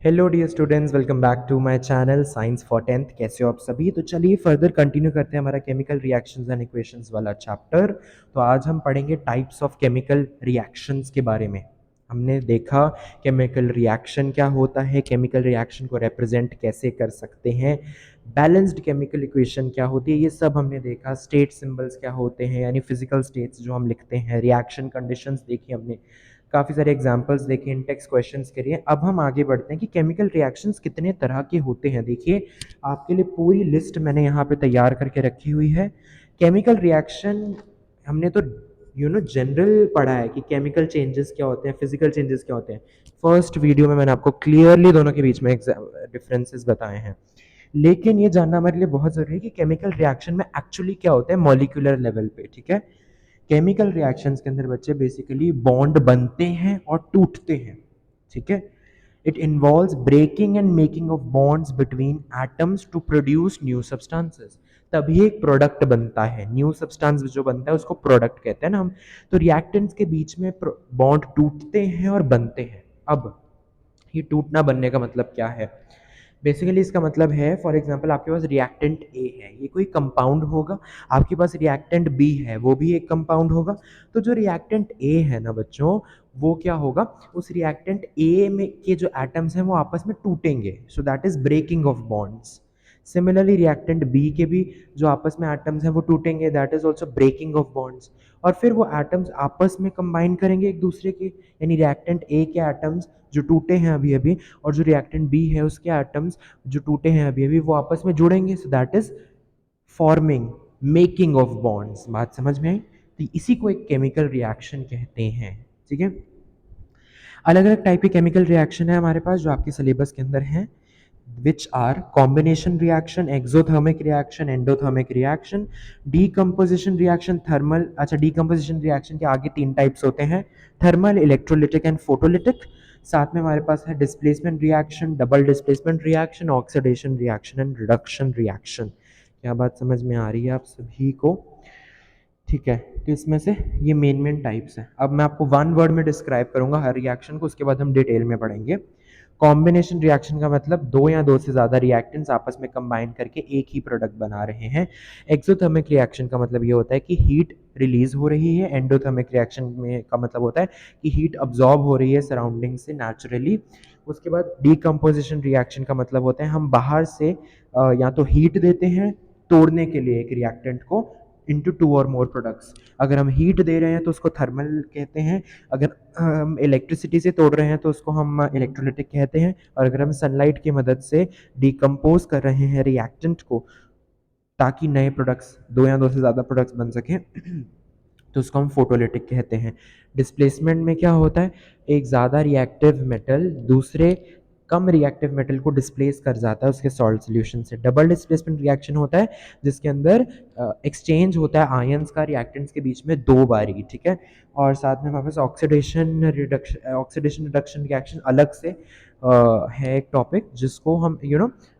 Hello dear students, welcome back to my channel science for tenth. कैसे हो आप सभी? तो चलिए फर्दर कंटिन्यू करते हैं हमारा केमिकल रिएक्शंस एंड इक्वेशंस वाला चैप्टर। तो आज हम पढ़ेंगे टाइप्स ऑफ केमिकल रिएक्शंस के बारे में। हमने देखा केमिकल रिएक्शन क्या होता है, केमिकल रिएक्शन को रिप्रेजेंट कैसे कर सकते हैं, बैलेंस्ड केमिकल इक्वेशन क्या होती है, ये सब हमने देखा। स्टेट सिंबल्स क्या होते हैं, यानी फिजिकल स्टेट्स जो हम लिखते हैं। रिएक्शन कंडीशंस देखी हमने, काफ़ी सारे एग्जांपल्स देखे इन टेक्स्ट क्वेश्चंस के लिए। अब हम आगे बढ़ते हैं कि केमिकल रिएक्शंस कितने तरह के होते हैं। देखिए, आपके लिए पूरी लिस्ट मैंने यहाँ पे तैयार करके रखी हुई है। केमिकल रिएक्शन हमने तो जनरल पढ़ा है कि केमिकल चेंजेस क्या होते हैं, फिजिकल चेंजेस क्या होते हैं। फर्स्ट वीडियो में मैंने आपको क्लियरली दोनों के बीच में डिफरेंसेस बताए हैं। लेकिन ये जानना हमारे लिए बहुत ज़रूरी है कि केमिकल रिएक्शन में एक्चुअली क्या होता है मॉलिक्यूलर लेवल पे। ठीक है, केमिकल रिएक्शंस के अंदर बच्चे बेसिकली बॉन्ड बनते हैं और टूटते हैं। ठीक है, it involves breaking and making of bonds between atoms to produce new substances. तभी एक प्रोडक्ट बनता है। न्यू सब्सटेंस जो बनता है उसको प्रोडक्ट कहते हैं ना हम। तो रिएक्टेंट्स के बीच में बॉन्ड टूटते हैं और बनते हैं। अब ये टूटना बनने का मतलब क्या है? बेसिकली इसका मतलब है, फॉर एग्जांपल आपके पास रिएक्टेंट ए है, ये कोई कंपाउंड होगा। आपके पास रिएक्टेंट बी है, वो भी एक कंपाउंड होगा। तो जो रिएक्टेंट ए है ना बच्चों, वो क्या होगा, उस रिएक्टेंट ए में के जो एटम्स हैं वो आपस में टूटेंगे। So that is breaking of bonds. Similarly reactant B के भी जो आपस में एटम्स हैं वो टूटेंगे, that is also breaking of bonds. और फिर वो एटम्स आपस में कंबाइन करेंगे एक दूसरे के, यानी रिएक्टेंट ए के एटम्स जो टूटे हैं अभी अभी, और जो रिएक्टेंट बी है उसके एटम्स जो टूटे हैं अभी अभी, वो आपस में जुड़ेंगे। सो that is forming, making of bonds. बात समझ में आई? तो इसी को एक केमिकल रिएक्शन कहते हैं। ठीक है, अलग अलग टाइप के केमिकल रिएक्शन है हमारे पास जो आपके सिलेबस के अंदर हैं, which are combination reaction, exothermic reaction, endothermic reaction, decomposition reaction, thermal। अच्छा, decomposition reaction के आगे तीन टाइप्स होते हैं, थर्मल, इलेक्ट्रोलिटिक एंड फोटोलिटिक। साथ में हमारे पास है displacement reaction, double displacement reaction, oxidation reaction and reduction reaction. क्या बात समझ में आ रही है आप सभी को? ठीक है, तो इसमें से ये मेन टाइप्स हैं। अब मैं आपको वन वर्ड में डिस्क्राइब करूंगा हर रिएक्शन को, उसके बाद हम डिटेल में पढ़ेंगे। कॉम्बिनेशन रिएक्शन का मतलब दो या दो से ज़्यादा रिएक्टेंट्स आपस में कंबाइन करके एक ही प्रोडक्ट बना रहे हैं। एक्सोथर्मिक रिएक्शन का मतलब ये होता है कि हीट रिलीज हो रही है। एंडोथर्मिक रिएक्शन में का मतलब होता है कि हीट अब्जॉर्ब हो रही है सराउंडिंग से नेचुरली। उसके बाद डीकम्पोजिशन रिएक्शन का मतलब होता है हम बाहर से या तो हीट देते हैं तोड़ने के लिए एक रिएक्टेंट को इंटू टू और मोर प्रोडक्ट्स। अगर हम हीट दे रहे हैं तो उसको थर्मल कहते हैं, अगर हम इलेक्ट्रिसिटी से तोड़ रहे हैं तो उसको हम इलेक्ट्रोलिटिक कहते हैं, और अगर हम सनलाइट की मदद से डिकम्पोज कर रहे हैं रिएक्टेंट को ताकि नए प्रोडक्ट्स, दो या दो से ज़्यादा प्रोडक्ट्स बन सकें, तो उसको हम फोटोलिटिक कहते हैं। डिस्प्लेसमेंट में क्या होता है, एक ज़्यादा रिएक्टिव मेटल दूसरे कम रिएक्टिव मेटल को डिस्प्लेस कर जाता है उसके सॉल्ट सोल्यूशन से। डबल डिस्प्लेसमेंट रिएक्शन होता है जिसके अंदर एक्सचेंज होता है आयंस का रिएक्टेंट्स के बीच में दो बारी। ठीक है, और साथ में हमारे पास ऑक्सीडेशन रिडक्शन रिएक्शन अलग से है एक टॉपिक, जिसको हम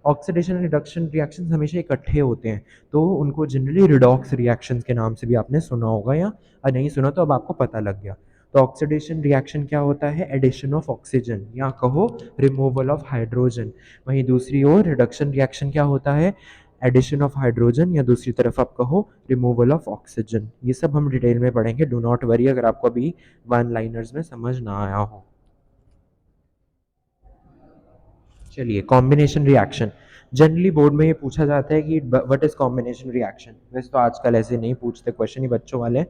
ऑक्सीडेशन रिडक्शन रिएक्शन हमेशा इकट्ठे होते हैं, तो उनको जनरली रिडॉक्स रिएक्शंस के नाम से भी आपने सुना होगा, या नहीं सुना तो अब आपको पता लग गया। तो ऑक्सीडेशन रिएक्शन क्या होता है, एडिशन ऑफ ऑक्सीजन या कहो रिमूवल ऑफ हाइड्रोजन। वहीं दूसरी ओर रिडक्शन रिएक्शन क्या होता है, एडिशन ऑफ हाइड्रोजन, या दूसरी तरफ आप कहो रिमूवल ऑफ ऑक्सीजन। ये सब हम डिटेल में पढ़ेंगे, डू नॉट वरी अगर आपको अभी वन लाइनर्स में समझ ना आया हो। चलिए, कॉम्बिनेशन रिएक्शन जनरली बोर्ड में ये पूछा जाता है कि व्हाट इज कॉम्बिनेशन रिएक्शन। वैसे तो आजकल ऐसे नहीं पूछते, क्वेश्चन ही बच्चों वाले हैं,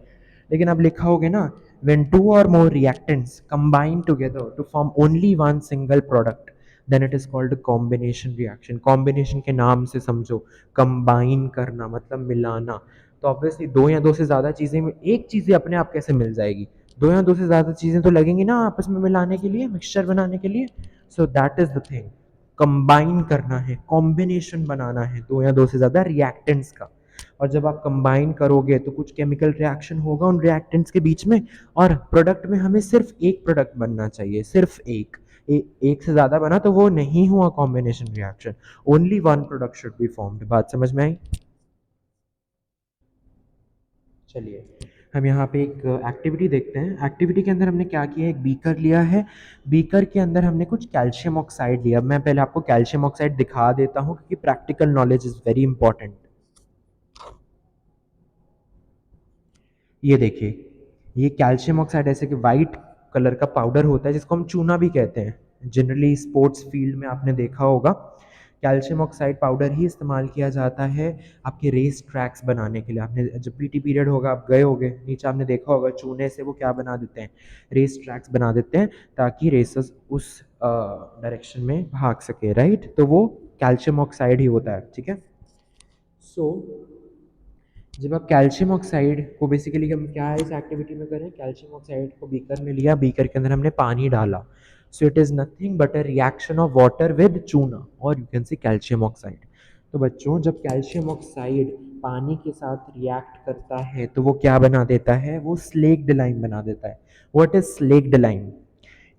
लेकिन अब लिखा होगे ना, व्हेन टू और more reactants combine together to form only one single product then it is called combination reaction. Combination के नाम से समझो, कंबाइन करना मतलब मिलाना। तो ऑब्वियसली दो या दो से ज़्यादा चीज़ें में एक चीज़ें अपने आप कैसे मिल जाएगी, दो या दो से ज़्यादा चीज़ें तो लगेंगी ना आपस में मिलाने के लिए, मिक्सचर बनाने के लिए। सो that is the thing, combine करना है, कॉम्बिनेशन बनाना है दो या दो से ज़्यादा रिएक्टेंट्स का। और जब आप कंबाइन करोगे तो कुछ केमिकल रिएक्शन होगा उन रिएक्टेंट्स के बीच में, और प्रोडक्ट में हमें सिर्फ एक प्रोडक्ट बनना चाहिए, सिर्फ एक। एक से ज़्यादा बना तो वो नहीं हुआ combination reaction, only one product should be formed. बात समझ में आई? चलिए, हम यहाँ पे एक एक्टिविटी देखते हैं। एक्टिविटी के अंदर हमने क्या किया है, एक बीकर लिया है, बीकर के अंदर हमने कुछ कैल्शियम ऑक्साइड लिया। मैं पहले आपको कैल्शियम ऑक्साइड दिखा देता हूँ क्योंकि practical knowledge is very important. ये देखिए, ये कैल्शियम ऑक्साइड ऐसे कि वाइट कलर का पाउडर होता है जिसको हम चूना भी कहते हैं। जनरली स्पोर्ट्स फील्ड में आपने देखा होगा कैल्शियम ऑक्साइड पाउडर ही इस्तेमाल किया जाता है आपके रेस ट्रैक्स बनाने के लिए। आपने जब पीटी पीरियड होगा आप गए होगे नीचे, आपने देखा होगा चूने से वो क्या बना देते हैं, रेस ट्रैक्स बना देते हैं ताकि रेसर्स उस डायरेक्शन में भाग सके, राइट। तो वो कैल्शियम ऑक्साइड ही होता है, ठीक है। सो जब आप कैल्शियम ऑक्साइड को बेसिकली हम क्या है इस एक्टिविटी में करें, कैल्शियम ऑक्साइड को बीकर में लिया, बीकर के अंदर हमने पानी डाला। So it is nothing but a reaction of water with चूना और you can see calcium oxide. तो बच्चों जब कैल्शियम ऑक्साइड पानी के साथ रिएक्ट करता है तो वो क्या बना देता है, वो स्लेक्ड लाइम बना देता है। What is slaked lime?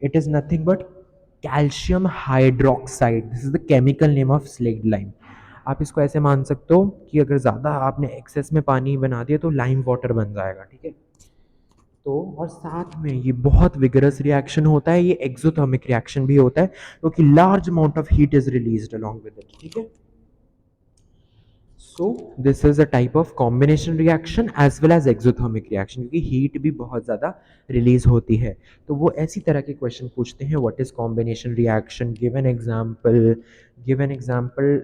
It is nothing but calcium hydroxide. This is the chemical name of slaked lime. आप इसको ऐसे मान सकते हो कि अगर ज़्यादा आपने एक्सेस में पानी बना दिया तो लाइम वाटर बन जाएगा, ठीक है। तो और साथ में ये बहुत विगरस रिएक्शन होता है, ये एक्सोथर्मिक रिएक्शन भी होता है क्योंकि large amount of heat is released along with it, ठीक है। So this is a type of combination reaction as well as exothermic reaction क्योंकि हीट भी बहुत ज़्यादा रिलीज होती है। तो वो ऐसी तरह के क्वेश्चन पूछते हैं, what is combination reaction, give an example, give an example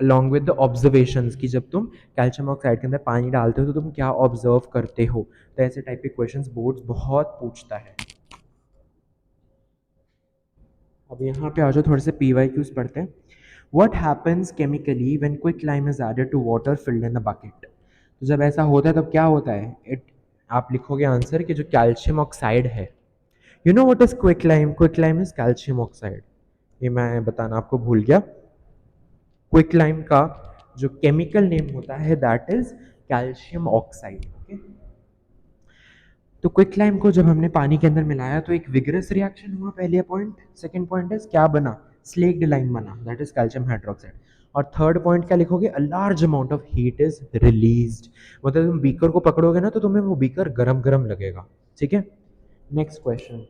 along with the observations कि जब तुम कैल्शियम ऑक्साइड के अंदर पानी डालते हो तो तुम क्या ऑब्जर्व करते हो। तो ऐसे टाइप के क्वेश्चंस बोर्ड्स बहुत पूछता है। अब यहाँ पे आ जाओ, थोड़े से PYQs पढ़ते हैं। What happens chemically when quicklime is added to water filled in a bucket? तो जब ऐसा होता है तब क्या होता है, आप लिखोगे आंसर कि जो कैल्शियम ऑक्साइड है, you know what is quicklime, quicklime is calcium oxide. ये मैं बताना आपको भूल गया। क्विकलाइम का जो केमिकल नेम होता है that is calcium oxide, okay. तो क्विकलाइम को जब हमने पानी के अंदर मिलाया तो एक विगरस रिएक्शन हुआ, पहले पॉइंट। सेकंड पॉइंट इज क्या बना, स्लेक्ड लाइम बना, दैट इज कैल्शियम हाइड्रोक्साइड। और थर्ड पॉइंट क्या लिखोगे, a large amount of heat is released. मतलब तुम बीकर को पकड़ोगे ना तो तुम्हें वो बीकर गरम गरम लगेगा, ठीक है। Next question,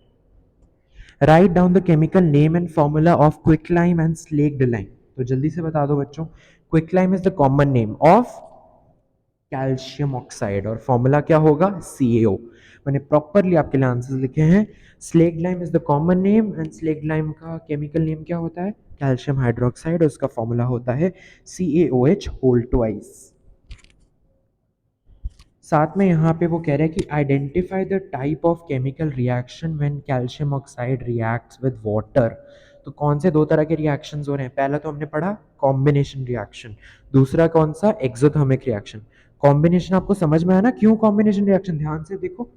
write down the chemical name and formula of quicklime and slaked lime. तो जल्दी से बता दो बच्चों, quicklime is the common name of calcium oxide और फॉर्मूला क्या होगा, CaO। मैंने प्रॉपरली आपके लिए आंसर्स लिखे हैं। Slaked lime is the common name and slaked lime का केमिकल नेम क्या होता है, कैल्शियम हाइड्रोक्साइड, और उसका फॉर्मूला होता है CaOH होल ट्वाइस। साथ में यहाँ पे वो कह रहे हैं कि identify the type of chemical reaction when calcium oxide reacts with water. तो कौन से दो तरह के रिएक्शंस हो रहे हैं, पहला तो हमने पढ़ा कॉम्बिनेशन रिएक्शन, दूसरा कौन सा, एक्सोथर्मिक रिएक्शन। कॉम्बिनेशन आपको समझ में आया ना, क्यों कॉम्बिनेशन रिएक्शन, ध्यान से देखो।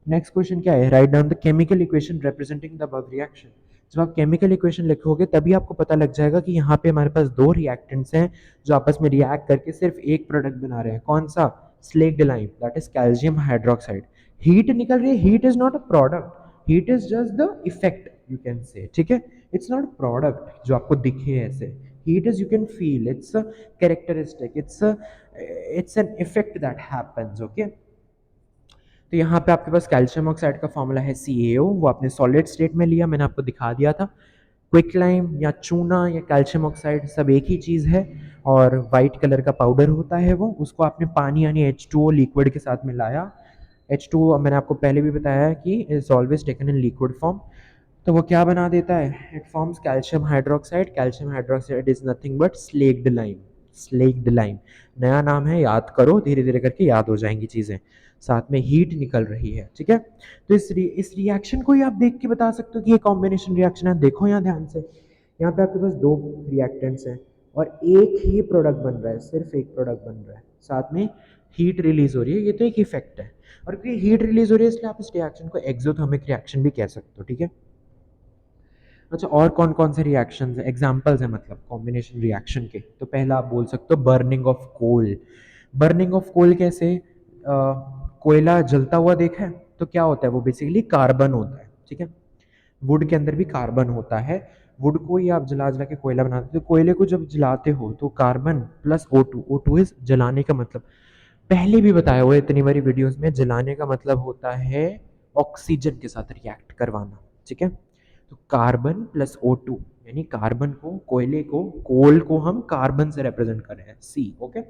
नेक्स्ट क्वेश्चन क्या है, write down the chemical equation representing the above reaction. जब आप केमिकल इक्वेशन लिखोगे तभी आपको पता लग जाएगा कि यहाँ पे हमारे पास दो रिएक्टेंट्स हैं जो आपस में रिएक्ट करके सिर्फ एक प्रोडक्ट बना रहे हैं, कौन सा, slaked lime, that is calcium hydroxide. Heat निकल रही है, heat is not a product, heat is just the effect you can say, ठीक है। इट्स नॉट प्रोडक्ट जो आपको दिखे ऐसे, heat is you can feel, it's a characteristic, it's an effect that happens, okay. तो यहाँ पे आपके पास कैल्शियम ऑक्साइड का फॉर्मूला है CaO, वो आपने सॉलिड स्टेट में लिया, मैंने आपको दिखा दिया था। क्विकलाइम या चूना या कैल्शियम ऑक्साइड सब एक ही चीज़ है और वाइट कलर का पाउडर होता है वो, उसको आपने पानी यानी H2O लिक्विड के साथ मिलाया। H2O मैंने आपको पहले भी बताया कि is always taken in liquid form. तो वो क्या बना देता है, it forms calcium hydroxide. Calcium hydroxide is nothing but slaked lime, slaked lime नया नाम है, याद करो, धीरे धीरे करके याद हो जाएंगी चीज़ें। साथ में हीट निकल रही है, ठीक है। तो इस रिएक्शन को ही आप देख के बता सकते हो कि ये कॉम्बिनेशन रिएक्शन है। देखो यहाँ ध्यान से, यहाँ पे आपके पास दो रिएक्टेंट्स हैं और एक ही प्रोडक्ट बन रहा है, सिर्फ एक प्रोडक्ट बन रहा है, साथ में हीट रिलीज हो रही है, ये तो एक इफेक्ट है। और क्योंकि हीट रिलीज हो रही है इसलिए आप इस रिएक्शन को एक्सोथर्मिक रिएक्शन भी कह सकते हो, ठीक है। अच्छा, और कौन कौन से रिएक्शंस हैं, एग्जांपल्स हैं मतलब कॉम्बिनेशन रिएक्शन के, तो पहला आप बोल सकते हो burning of coal. Burning of coal कैसे, कोयला जलता हुआ देखा है तो क्या होता है, वो बेसिकली कार्बन होता है, ठीक है। वुड के अंदर भी कार्बन होता है, वुड को ही आप जला जला के कोयला बनाते हो। तो कोयले को जब जलाते हो तो carbon plus O2, O2 is जलाने का मतलब, पहले भी बताया हुआ है इतनी बारी वीडियोस में, जलाने का मतलब होता है ऑक्सीजन के साथ रिएक्ट करवाना, ठीक है। तो कार्बन प्लस O2, यानी कार्बन को, कोयले को, कोल को हम कार्बन से रिप्रेजेंट कर रहे हैं, C, okay.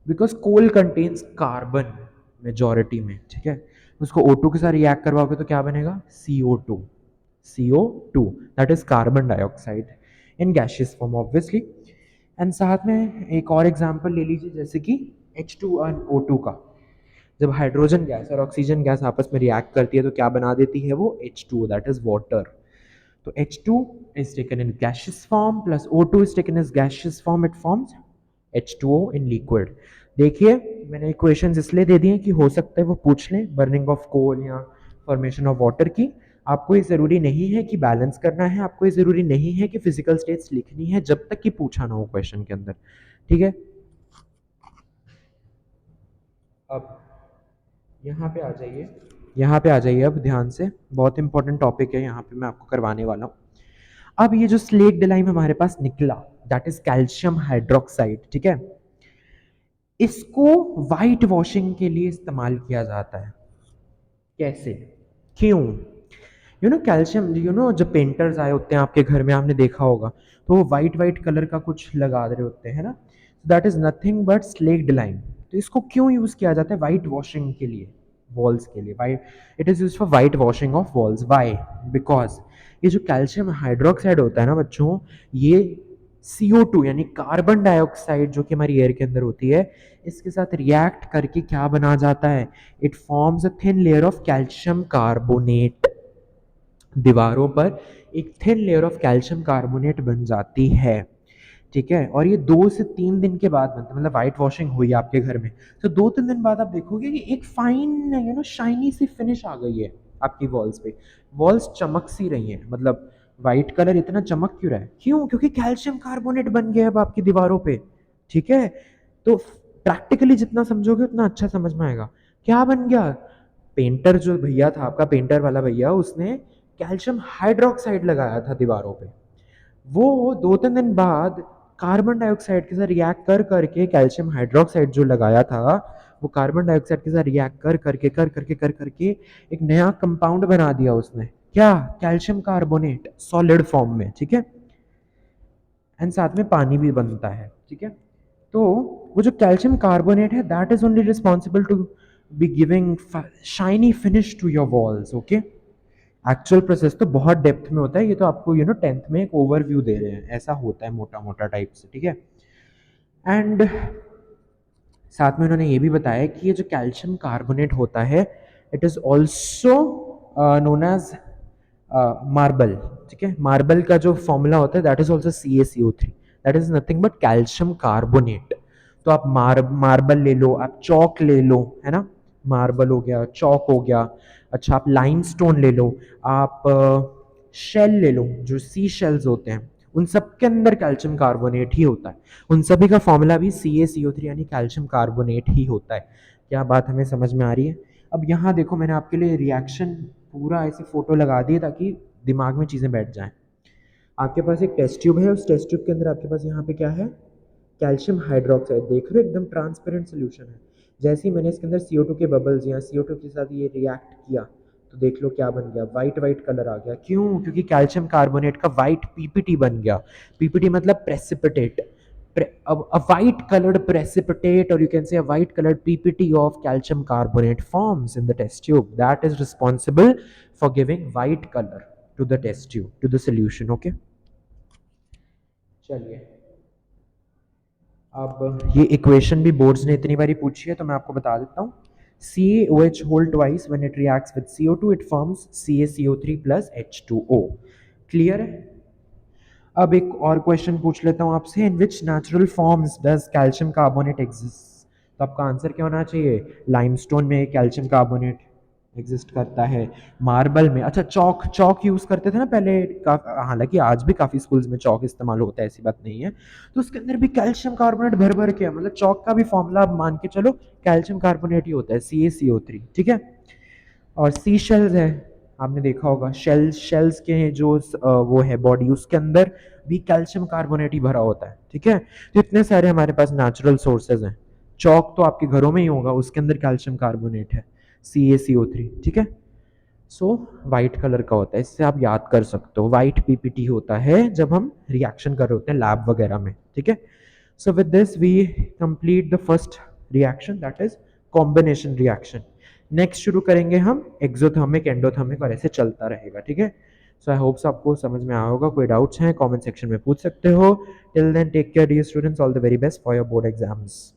Because coal contains carbon majority में, ठीक है। उसको O2 के साथ रिएक्ट करवाओगे तो क्या बनेगा, CO2, CO2, that is carbon dioxide in gaseous form obviously. And साथ में एक और एग्जांपल ले लीजिए, जैसे कि H2 और O2 का। जब हाइड्रोजन गैस और ऑक्सीजन गैस आपस में रिएक्ट करती है तो क्या बना देती है वो, H2, दैट इज वाटर। तो H2 is taken in gaseous form plus O2 is taken as gaseous form, it forms H2O in liquid। देखिए मैंने इक्वेशंस इसलिए दे दी हैं कि हो सकता है वो पूछ लें बर्निंग ऑफ कोल या फॉर्मेशन ऑफ वाटर की। आपको ये ज़रूरी नहीं है कि बैलेंस करना है, आपको ये ज़रूरी नहीं है कि फिजिकल स्टेट्स लिखनी है, जब तक कि पूछा ना हो क्वेश्चन के अंदर, ठीक है। अब यहाँ पे आ जाइए, यहाँ पे आ जाइए अब ध्यान से, बहुत इंपॉर्टेंट टॉपिक है यहाँ पे मैं आपको करवाने वाला हूँ। अब ये जो स्लेट डिलाइम हमारे पास निकला, दैट इज कैल्शियम हाइड्रोक्साइड, ठीक है। इसको वाइट वॉशिंग के लिए इस्तेमाल किया जाता है। कैसे, क्यों? कैल्शियम, जब पेंटर्स आए होते हैं आपके घर में, आपने देखा होगा, तो वो वाइट वाइट कलर का कुछ लगा रहे होते हैं ना, that is nothing but slaked lime. तो इसको क्यों यूज किया जाता है, वाइट वॉशिंग के लिए, वॉल्स के लिए। White, it is use for white washing of walls. Why? Because ये जो कैल्शियम हाइड्रोक्साइड होता है ना बच्चों, ये CO2 यानी कार्बन डाइऑक्साइड जो कि हमारी एयर के अंदर होती है, इसके साथ रिएक्ट करके क्या बना जाता है, it forms a thin layer of calcium carbonate. दीवारों पर एक thin layer of calcium carbonate बन जाती है, ठीक है। और ये 2 से 3 दिन के बाद बनता है, मतलब वाइट वॉशिंग हुई आपके घर में तो 2-3 दिन बाद आप देखोगे कि एक फाइन शाइनी सी फिनिश आ गई है आपकी वॉल्स पे। वॉल्स चमक सी रही हैं, मतलब वाइट कलर इतना चमक क्यों रहा है, क्यों? क्योंकि कैल्शियम कार्बोनेट बन गया अब आपकी दीवारों पे, ठीक है। तो प्रैक्टिकली जितना समझोगे उतना अच्छा समझ में आएगा। क्या बन गया? पेंटर जो भैया था आपका, पेंटर वाला भैया, उसने कैल्शियम हाइड्रोक्साइड लगाया था दीवारों पे। वो 2-3 दिन बाद कार्बन डाइऑक्साइड के साथ रिएक्ट कर करके, कैल्शियम हाइड्रोक्साइड जो लगाया था, वो कार्बन डाइऑक्साइड के साथ रिएक्ट कर करके एक नया कंपाउंड बना दिया उसने। क्या? कैल्शियम कार्बोनेट सॉलिड फॉर्म में, ठीक है। एंड साथ में पानी भी बनता है, ठीक है। तो वो जो कैल्शियम कार्बोनेट है, that is only responsible to be giving shiny finish to your walls, okay. Actual process तो बहुत डेप्थ में होता है, ये तो आपको 10th में एक ओवरव्यू दे रहे हैं, ऐसा होता है मोटा मोटा टाइप से, ठीक है। एंड साथ में उन्होंने ये भी बताया कि ये जो कैल्शियम कार्बोनेट होता है, it is also known as marble, ठीक है। मार्बल का जो फॉर्मूला होता है, that is also CaCO3, that is nothing but calcium carbonate. तो आप मार्बल ले लो, आप चौक ले लो, है ना, मार्बल हो गया, चौक हो गया। अच्छा, आप लाइमस्टोन ले लो, आप शेल ले लो, जो सी शेल्स होते हैं, उन सब के अंदर कैल्शियम कार्बोनेट ही होता है। उन सभी का फॉर्मूला भी CaCO3 यानी कैल्शियम कार्बोनेट ही होता है। क्या बात हमें समझ में आ रही है? अब यहाँ देखो, मैंने आपके लिए रिएक्शन पूरा ऐसे फोटो लगा दिए ताकि दिमाग में चीज़ें बैठ जाएं। आपके पास एक टेस्ट ट्यूब है, उस टेस्ट ट्यूब के अंदर आपके पास यहाँ पे क्या है, कैल्शियम हाइड्रोक्साइड, देख रहे हो, एकदम ट्रांसपेरेंट सोल्यूशन है। जैसे ही मैंने इसके अंदर CO2 के बबल्स या CO2 के साथ ये रिएक्ट किया, तो देख लो क्या बन गया, वाइट वाइट कलर आ गया। क्यों? क्योंकि कैल्शियम कार्बोनेट का वाइट PPT बन गया। PPT मतलब precipitate, a white colored precipitate, or you can say a white colored PPT of calcium carbonate forms in the test tube, that is responsible for giving white color to the test tube, to the solution, okay। चलिए, अब ये equation भी boards ने इतनी बारी पूछी है तो मैं आपको बता देता हूँ। CaOH whole twice when it reacts with CO2 it forms CaCO3 plus H2O। Clear है? अब एक और क्वेश्चन पूछ लेता हूँ आपसे, in which natural forms does calcium carbonate exist. तो आपका आंसर क्या होना चाहिए? लाइमस्टोन में कैल्शियम कार्बोनेट एग्जिस्ट करता है, मार्बल में, अच्छा चौक, चौक यूज़ करते थे ना पहले, हालांकि आज भी काफ़ी स्कूल्स में चौक इस्तेमाल होता है, ऐसी बात नहीं है। तो उसके अंदर भी कैल्शियम कार्बोनेट भर भर के, मतलब चौक का भी फॉर्मूला आप मान के चलो कैल्शियम कार्बोनेट ही होता है, CaCO3, ठीक है। और सी शेल्स है, आपने देखा होगा, शेल्स के जो वो है बॉडी, उसके अंदर भी कैल्शियम कार्बोनेट ही भरा होता है, ठीक है। तो इतने सारे हमारे पास नेचुरल सोर्सेज हैं। चौक तो आपके घरों में ही होगा, उसके अंदर कैल्शियम कार्बोनेट है, CaCO3, ठीक है। सो वाइट कलर का होता है, इससे आप याद कर सकते हो, वाइट पीपीटी होता है जब हम रिएक्शन कर रहे होते हैं लैब वगैरह में, ठीक है। So with this we complete the first reaction, that is combination reaction. Next शुरू करेंगे हम एक्सोथर्मिक, एंडोथर्मिक, और ऐसे चलता रहेगा, ठीक है। सो आई होप्स आपको समझ में आया होगा। कोई डाउट्स हैं कमेंट सेक्शन में पूछ सकते हो। Till then take care dear students, all the very best for your board exams.